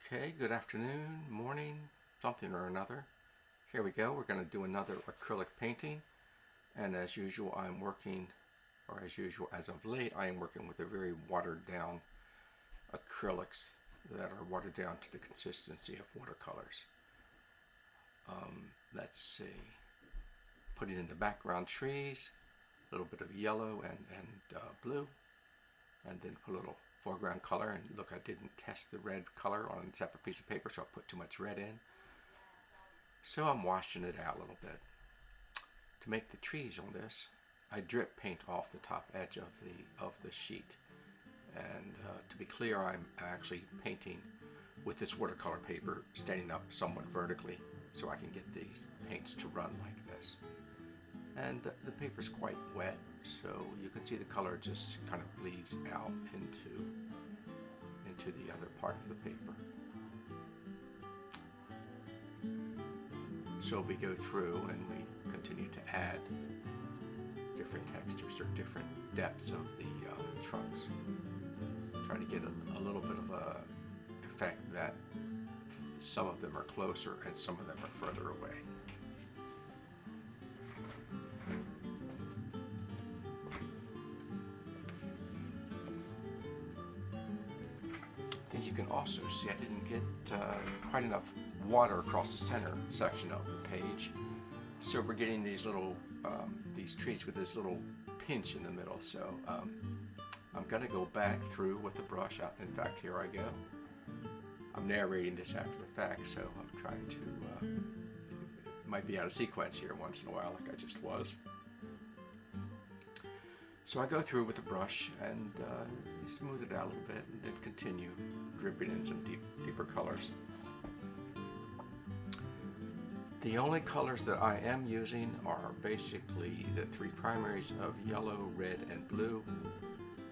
Okay, good afternoon, morning, something or another. Here we go. We're going to do another acrylic painting. And as usual, as of late, I am working with a very watered down acrylics that are watered down to the consistency of watercolors. Let's see. Putting in the background trees, a little bit of yellow and blue, and then put a little foreground color. And look, I didn't test the red color on a separate piece of paper, so I put too much red in. So I'm washing it out a little bit. To make the trees on this, I drip paint off the top edge of the sheet. And to be clear, I'm actually painting with this watercolor paper standing up somewhat vertically so I can get these paints to run like this. And the paper's quite wet, so you can see the color just kind of bleeds out into the other part of the paper. So we go through and we continue to add different textures or different depths of the trunks, trying to get a little bit of a effect that some of them are closer and some of them are further away. You can also see I didn't get quite enough water across the center section of the page, so we're getting these little these trees with this little pinch in the middle. So I'm gonna go back through with the brush out. In fact, here I go. I'm narrating this after the fact, so I'm trying to it might be out of sequence here once in a while, like I just was. So I go through with a brush and smooth it out a little bit, and then continue dripping in some deeper colors. The only colors that I am using are basically the three primaries of yellow, red, and blue.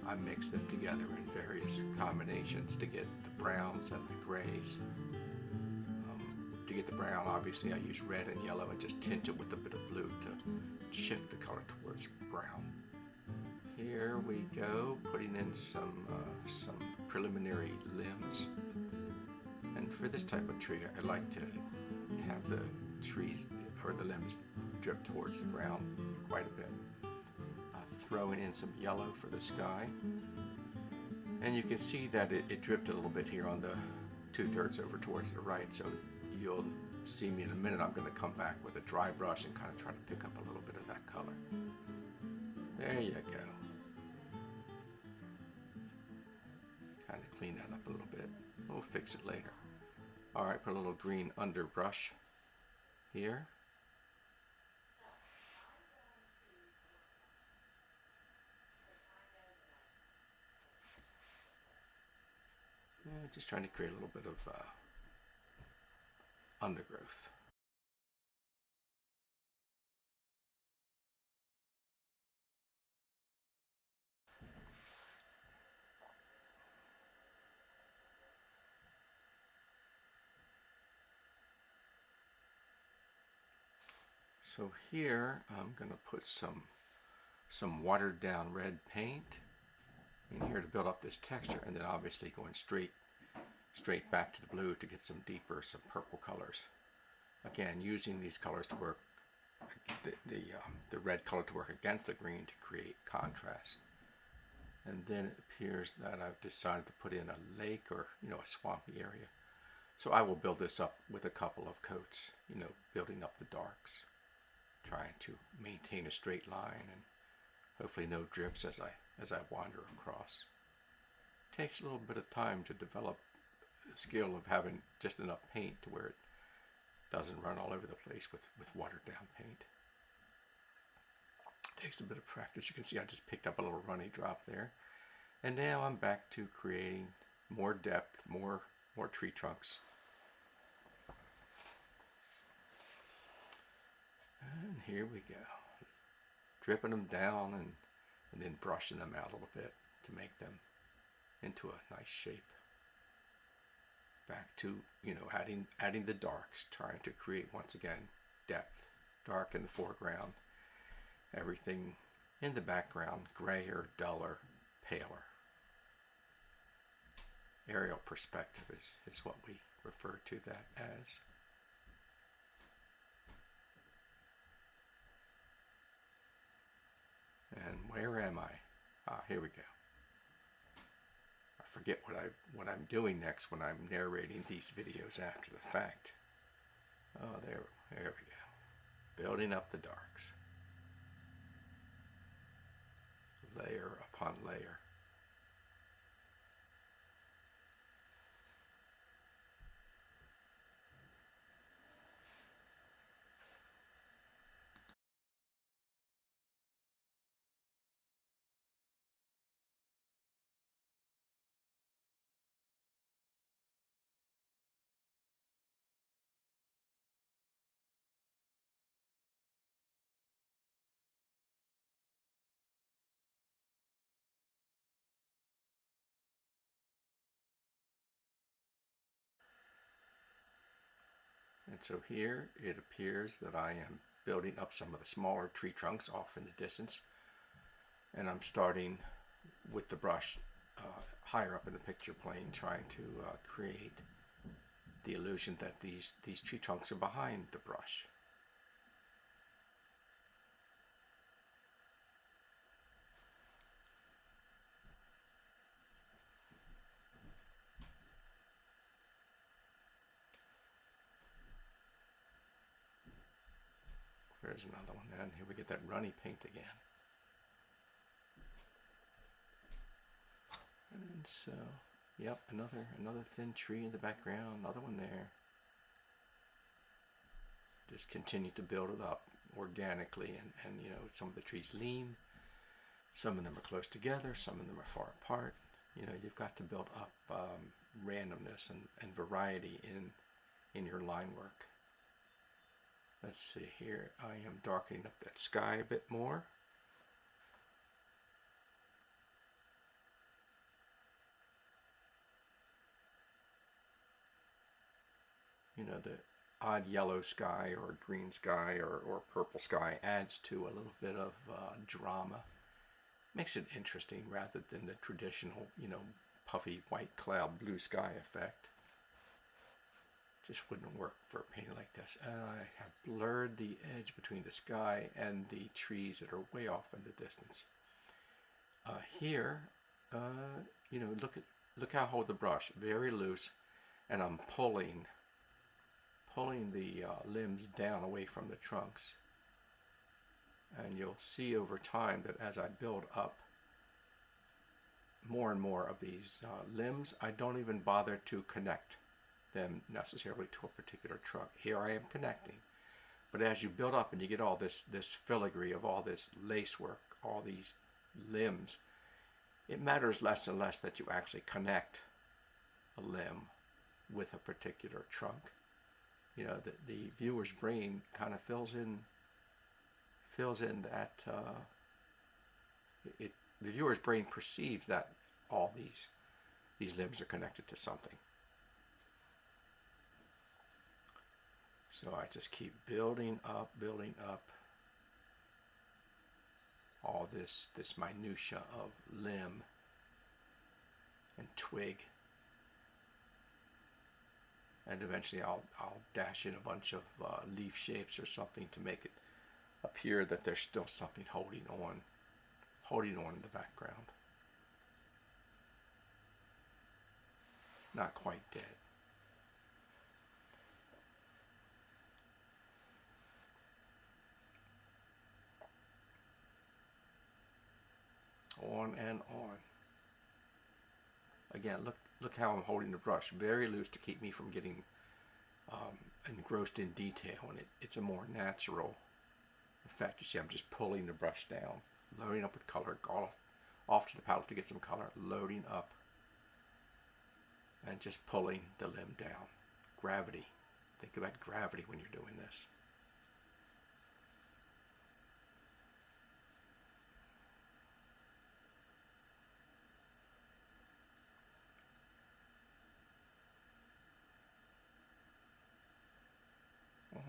I mix them together in various combinations to get the browns and the grays. To get the brown, obviously I use red and yellow and just tint it with a bit of blue to shift the color towards brown. Here we go, putting in some preliminary limbs. And for this type of tree, I like to have the trees or the limbs drip towards the ground quite a bit. Throwing in some yellow for the sky. And you can see that it dripped a little bit here on the 2/3 over towards the right. So you'll see me in a minute. I'm going to come back with a dry brush and kind of try to pick up a little bit of that color. There you go. Kind of clean that up a little bit. We'll fix it later. Alright, put a little green underbrush here. Yeah, just trying to create a little bit of undergrowth. So here I'm going to put some watered down red paint in here to build up this texture, and then obviously going straight back to the blue to get some deeper, some purple colors. Again, using these colors to work, the red color to work against the green to create contrast. And then it appears that I've decided to put in a lake or a swampy area. So I will build this up with a couple of coats, building up the darks, trying to maintain a straight line and hopefully no drips as I wander across. It takes a little bit of time to develop the skill of having just enough paint to where it doesn't run all over the place with watered down paint. It takes a bit of practice. You can see I just picked up a little runny drop there. And now I'm back to creating more depth, more tree trunks. And here we go. Dripping them down and then brushing them out a little bit to make them into a nice shape. Back to, adding the darks, trying to create once again depth. Dark in the foreground. Everything in the background, grayer, duller, paler. Aerial perspective is what we refer to that as. And where am I? Ah, here we go. I forget what I'm doing next when I'm narrating these videos after the fact. Oh, there we go. Building up the darks. Layer upon layer. And so here it appears that I am building up some of the smaller tree trunks off in the distance. And I'm starting with the brush higher up in the picture plane, trying to create the illusion that these tree trunks are behind the brush. There's another one, and here we get that runny paint again. And so, yep, another thin tree in the background, another one there. Just continue to build it up organically, and you know, some of the trees lean, some of them are close together, some of them are far apart. You know, you've got to build up randomness and variety in your line work. Let's see here, I am darkening up that sky a bit more. You know, the odd yellow sky or green sky or purple sky adds to a little bit of drama. Makes it interesting rather than the traditional, you know, puffy white cloud blue sky effect. Just wouldn't work for a painting like this. And I have blurred the edge between the sky and the trees that are way off in the distance. Here, you know, look how I hold the brush, very loose, and I'm pulling the limbs down away from the trunks. And you'll see over time that as I build up more and more of these limbs, I don't even bother to connect them necessarily to a particular trunk. Here I am connecting, but as you build up and you get all this filigree of all this lace work, all these limbs, it matters less and less that you actually connect a limb with a particular trunk. You know, the viewer's brain kind of fills in that the viewer's brain perceives that all these limbs are connected to something. So I just keep building up all this minutia of limb and twig, and eventually I'll dash in a bunch of leaf shapes or something to make it appear that there's still something holding on in the background. Not quite dead. On and on. Again, look how I'm holding the brush, very loose to keep me from getting engrossed in detail, and it's a more natural effect. You see, I'm just pulling the brush down, loading up with color, go off to the palette to get some color, loading up, and just pulling the limb down. Gravity. Think about gravity when you're doing this.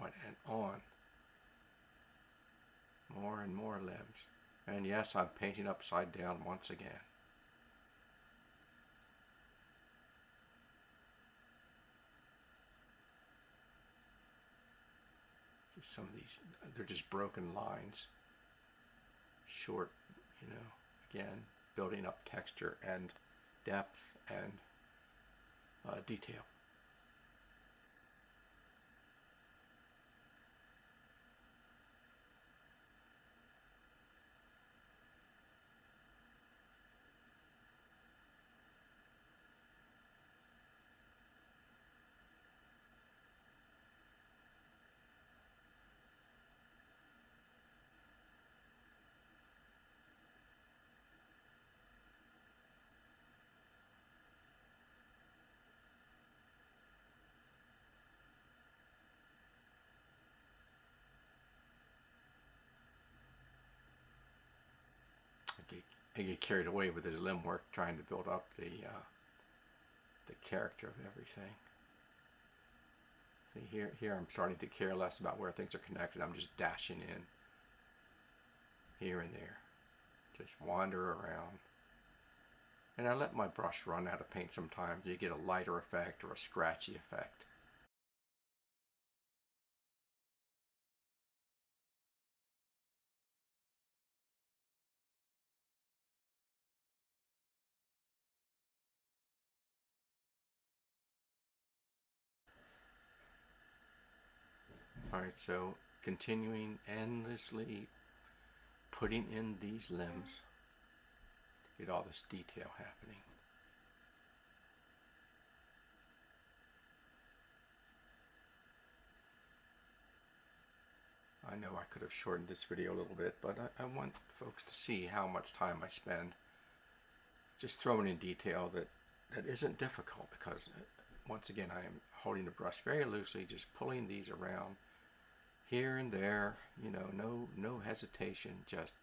On and on. More and more limbs. And yes, I'm painting upside down once again. some of these, they're just broken lines. Short, again, building up texture and depth and detail. I get carried away with his limb work, trying to build up the character of everything. See, here I'm starting to care less about where things are connected. I'm just dashing in here and there, just wander around. And I let my brush run out of paint sometimes. You get a lighter effect or a scratchy effect. Alright, so continuing endlessly putting in these limbs to get all this detail happening. I know I could have shortened this video a little bit, but I want folks to see how much time I spend just throwing in detail that isn't difficult, because once again I am holding the brush very loosely, just pulling these around here and there, no hesitation, just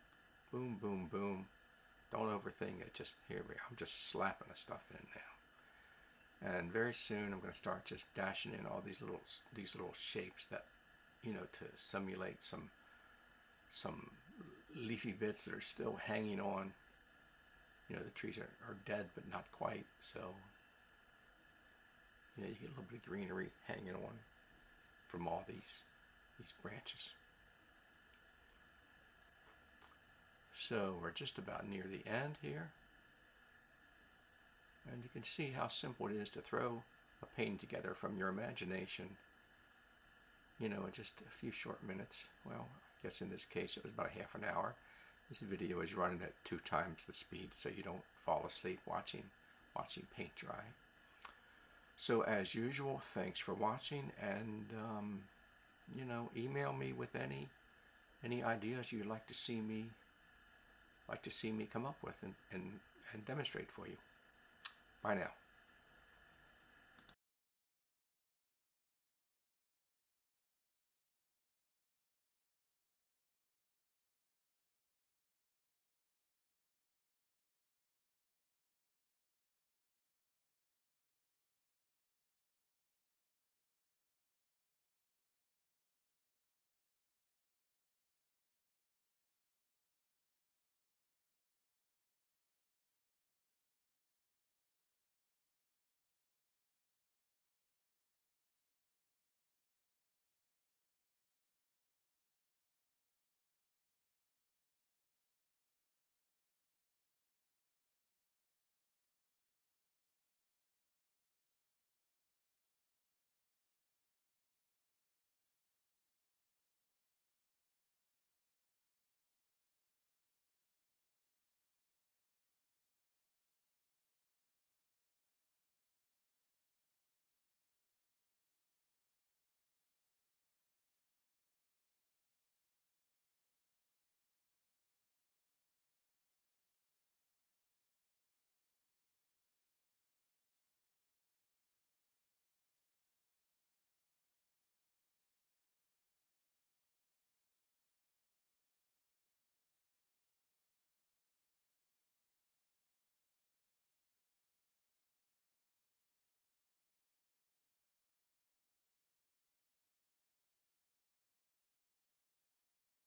boom, boom, boom. Don't overthink it, just here we are. I'm just slapping the stuff in now. And very soon I'm going to start just dashing in all these little shapes that, to simulate some leafy bits that are still hanging on. The trees are dead, but not quite, so you get a little bit of greenery hanging on from all these branches. So we're just about near the end here, and you can see how simple it is to throw a painting together from your imagination, in just a few short minutes. Well, I guess in this case it was about a half an hour. This video is running at 2 times the speed, so you don't fall asleep watching paint dry. So as usual, thanks for watching, and email me with any ideas you'd like to see me come up with and demonstrate for you. Bye now.